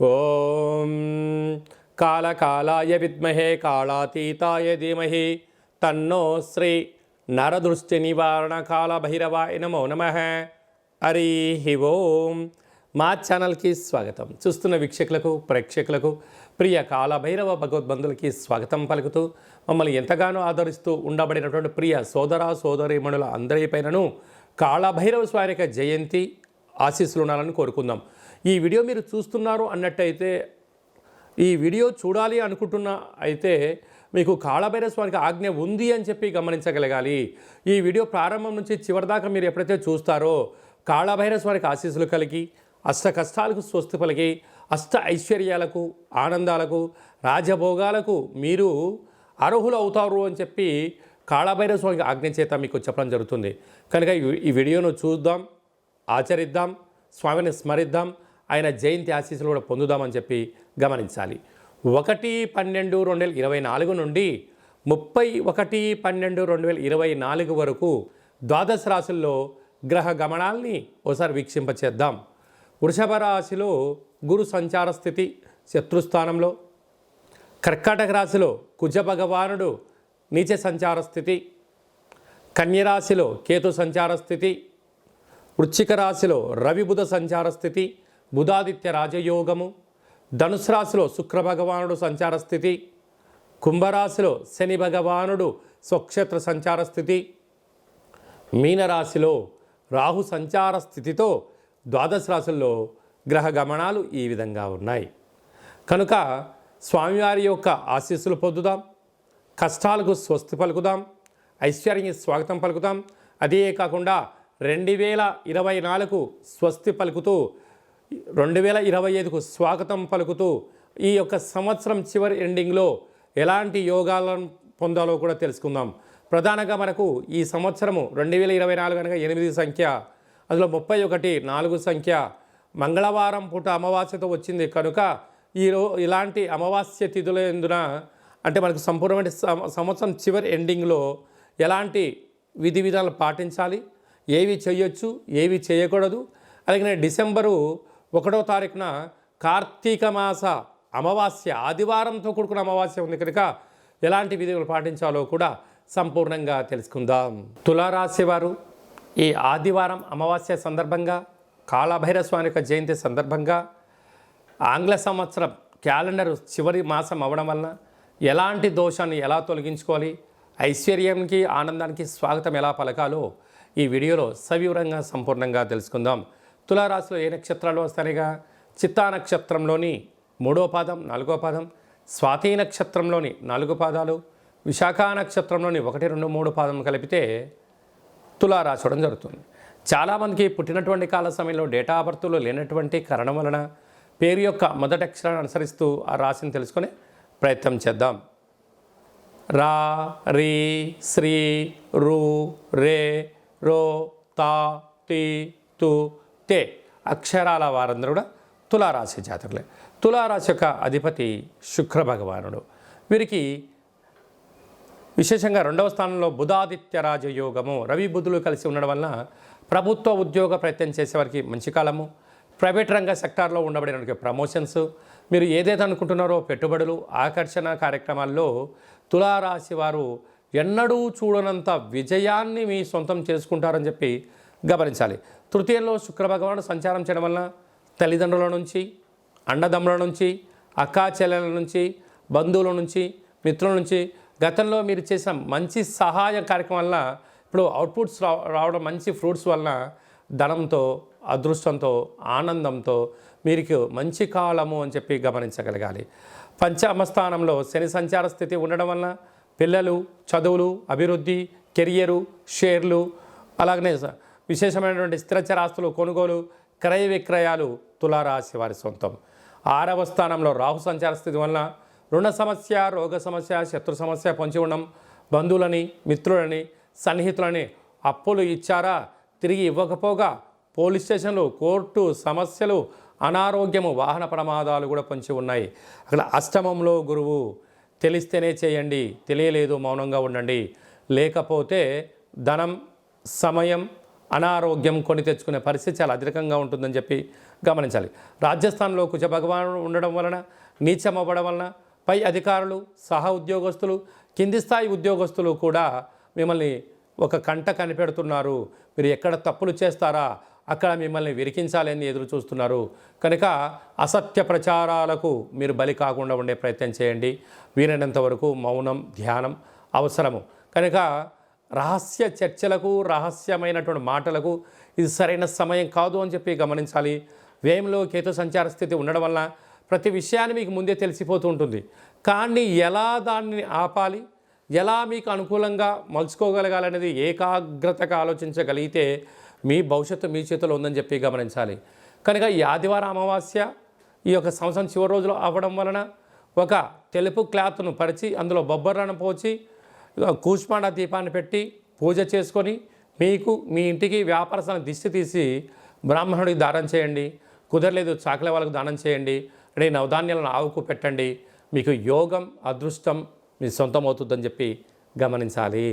ఓం కాళకాలాయ విద్మహే కాళాతీతాయ ధీమహి తన్నో శ్రీ నరదృష్టి నివారణ కాళభైరవాయ నమో నమః. హరి ఓం. మా ఛానల్కి స్వాగతం. చూస్తున్న వీక్షకులకు ప్రేక్షకులకు ప్రియ కాళభైరవ భగవద్బంధులకి స్వాగతం పలుకుతూ మమ్మల్ని ఎంతగానో ఆదరిస్తూ ఉండబడినటువంటి ప్రియ సోదర సోదరీమణుల అందరిపైనను కాళభైరవ స్వామి యొక్క జయంతి ఆశీస్సులు ఉండాలని కోరుకుందాం. ఈ వీడియో మీరు చూస్తున్నారు అన్నట్టయితే, ఈ వీడియో చూడాలి అనుకుంటున్న అయితే మీకు కాళభైరవ స్వామికి ఆజ్ఞ ఉంది అని చెప్పి గమనించగలగాలి. ఈ వీడియో ప్రారంభం నుంచి చివరిదాకా మీరు ఎప్పుడైతే చూస్తారో కాళభైరవ స్వామికి ఆశీస్సులు కలిగి అష్ట కష్టాలకు స్వస్తి పలికి అష్ట ఐశ్వర్యాలకు ఆనందాలకు రాజభోగాలకు మీరు అర్హులు అవుతారు అని చెప్పి కాళభైరవ స్వామికి ఆజ్ఞ చేత మీకు చెప్పడం జరుగుతుంది. కనుక ఈ వీడియోను చూద్దాం, ఆచరిద్దాం, స్వామిని స్మరిద్దాం, ఆయన జయంతి ఆశీస్సులు కూడా పొందుదామని చెప్పి గమనించాలి. 1/12/2024 నుండి 31/12/2024 వరకు ద్వాదశ రాశుల్లో గ్రహ గమనాల్ని ఒకసారి వీక్షింపచేద్దాం. వృషభ రాశిలో గురు సంచార స్థితి శత్రుస్థానంలో, కర్కాటక రాశిలో కుజ భగవానుడు నీచ సంచార స్థితి, కన్యరాశిలో కేతు సంచార స్థితి, వృశ్చిక రాశిలో రవి బుధ సంచార స్థితి బుధాదిత్య రాజయోగము, ధనుసు రాశిలో శుక్ర భగవానుడు సంచార స్థితి, కుంభరాశిలో శని భగవానుడు స్వక్షేత్ర సంచార స్థితి, మీనరాశిలో రాహు సంచార స్థితితో ద్వాదశ రాశుల్లో గ్రహ గమనాలు ఈ విధంగా ఉన్నాయి. కనుక స్వామివారి యొక్క ఆశీస్సులు పొందుదాం, కష్టాలకు స్వస్తి పలుకుదాం, ఐశ్వర్యానికి స్వాగతం పలుకుదాం. అదే కాకుండా 2024 స్వస్తి పలుకుతూ 2025కు స్వాగతం పలుకుతూ ఈ యొక్క సంవత్సరం చివరి ఎండింగ్లో ఎలాంటి యోగాలను పొందాలో కూడా తెలుసుకుందాం. ప్రధానంగా మనకు ఈ సంవత్సరము 2024 కనుక 8 సంఖ్య, అందులో 31 4 సంఖ్య, మంగళవారం పూట అమావాస్యతో వచ్చింది. కనుక ఇలాంటి అమావాస్య తిథుల ఎందున అంటే మనకు సంపూర్ణమైన సంవత్సరం చివరి ఎండింగ్లో ఎలాంటి విధి విధానాలు పాటించాలి, ఏవి చేయొచ్చు, ఏవి చేయకూడదు. అలాగే డిసెంబరు 1వ తారీఖున కార్తీక మాస అమావాస్య ఆదివారంతో కూడుకున్న అమావాస్య ఉంది కనుక ఎలాంటి విధులు పాటించాలో కూడా సంపూర్ణంగా తెలుసుకుందాం. తులారాశి వారు ఈ ఆదివారం అమావాస్య సందర్భంగా కాళభైరవ స్వామి యొక్క జయంతి సందర్భంగా ఆంగ్ల సంవత్సరం క్యాలెండర్ చివరి మాసం అవ్వడం వలన ఎలాంటి దోషాన్ని ఎలా తొలగించుకోవాలి, ఐశ్వర్యానికి ఆనందానికి స్వాగతం ఎలా పలకాలో ఈ వీడియోలో సవివరంగా సంపూర్ణంగా తెలుసుకుందాం. తులారాశిలో ఏ నక్షత్రాలు వస్తాయిగా చిత్తా నక్షత్రంలోని 3వ పాదం 4వ పాదం, స్వాతి నక్షత్రంలోని 4 పాదాలు, విశాఖ నక్షత్రంలోని 1 2 3 పాదం కలిపితే తులారాశి అవడం జరుగుతుంది. చాలామందికి పుట్టినటువంటి కాల సమయంలో డేటా ఆఫ్ బర్త్లో లేనటువంటి కారణం వలన పేరు యొక్క మొదటి అక్షరాన్ని అనుసరిస్తూ ఆ రాశిని తెలుసుకునే ప్రయత్నం చేద్దాం. రా, రీ, శ్రీ, రు, రే, రో, తా, తి, తు, తే అక్షరాల వారందరూ కూడా తులారాశి జాతకులే. తులారాశి యొక్క అధిపతి శుక్ర భగవానుడు. వీరికి విశేషంగా 2వ స్థానంలో బుధాదిత్య రాజయోగము, రవి బుధులు కలిసి ఉండడం వలన ప్రభుత్వ ఉద్యోగ ప్రయత్నం చేసేవారికి మంచి కాలము, ప్రైవేట్ రంగ సెక్టార్లో ఉండబడిన ప్రమోషన్స్, మీరు ఏదైతే అనుకుంటున్నారో పెట్టుబడులు, ఆకర్షణ కార్యక్రమాల్లో తులారాశి వారు ఎన్నడూ చూడనంత విజయాన్ని మీ సొంతం చేసుకుంటారని చెప్పి గమనించాలి. తృతీయంలో శుక్ర భగవానుడు సంచారం చేయడం వలన తల్లిదండ్రుల నుంచి, అన్నదమ్ముల నుంచి, అక్కా చెల్లెల నుంచి, బంధువుల నుంచి, మిత్రుల నుంచి గతంలో మీరు చేసిన మంచి సహాయ కార్యక్రమం వలన ఇప్పుడు అవుట్పుట్స్ రావడం, మంచి ఫ్రూట్స్ వలన ధనంతో, అదృష్టంతో, ఆనందంతో మీకు మంచి కాలము అని చెప్పి గమనించగలగాలి. పంచమ స్థానంలో శని సంచార స్థితి ఉండడం వలన పిల్లలు, చదువులు, అభివృద్ధి, కెరియరు, షేర్లు, అలాగనే విశేషమైనటువంటి స్థిరచరాస్తులు కొనుగోలు, క్రయ విక్రయాలు తులారాశి వారి సొంతం. 6వ స్థానంలో రాహు సంచార స్థితి వలన రుణ సమస్య, రోగ సమస్య, శత్రు సమస్య పొంచి ఉండడం, బంధువులని, మిత్రులని, సన్నిహితులని అప్పులు ఇచ్చారా తిరిగి ఇవ్వకపోగా పోలీస్ స్టేషన్లు, కోర్టు సమస్యలు, అనారోగ్యము, వాహన ప్రమాదాలు కూడా పొంచి ఉన్నాయి. అక్కడ అష్టమంలో గురువు. తెలిస్తేనే చేయండి, తెలియలేదు మౌనంగా ఉండండి, లేకపోతే ధనం, సమయం, అనారోగ్యం కొని తెచ్చుకునే పరిస్థితి చాలా అధికంగా ఉంటుందని చెప్పి గమనించాలి. రాజస్థాన్లో కుజ భగవానుడు ఉండడం వలన, నీచం అవ్వడం వలన పై అధికారులు, సహా ఉద్యోగస్తులు, కింది స్థాయి ఉద్యోగస్తులు కూడా మిమ్మల్ని ఒక కంట కనిపెడుతున్నారు. మీరు ఎక్కడ తప్పులు చేస్తారా అక్కడ మిమ్మల్ని విరికించాలని ఎదురు చూస్తున్నారు. కనుక అసత్య ప్రచారాలకు మీరు బలి కాకుండా ఉండే ప్రయత్నం చేయండి. వీలైనంత వరకు మౌనం, ధ్యానం అవసరము. కనుక రహస్య చర్చలకు, రహస్యమైనటువంటి మాటలకు ఇది సరైన సమయం కాదు అని చెప్పి గమనించాలి. వ్యయంలో కేతు సంచార స్థితి ఉండడం వల్ల ప్రతి విషయాన్ని మీకు ముందే తెలిసిపోతూ ఉంటుంది. కానీ ఎలా దాన్ని ఆపాలి, ఎలా మీకు అనుకూలంగా మలుచుకోగలగాలనేది ఏకాగ్రతగా ఆలోచించగలిగితే మీ భవిష్యత్తు మీ చేతిలో ఉందని చెప్పి గమనించాలి. కనుక ఈ ఆదివారం అమావాస్య ఈ యొక్క సంవత్సరం చివరి రోజులో అవ్వడం వలన ఒక తెలుపు క్లాత్ను పరిచి అందులో బొబ్బర్లను పోచి కూష్మాండ దీపాన్ని పెట్టి పూజ చేసుకొని మీకు మీ ఇంటికి వ్యాపారస్థానం దిష్టి తీసి బ్రాహ్మణుడికి దానం చేయండి. కుదరలేదు చాకలి వాళ్ళకు దానం చేయండి. అంటే నవధాన్యాలను ఆవుకు పెట్టండి. మీకు యోగం, అదృష్టం మీ సొంతం అవుతుందని చెప్పి గమనించాలి.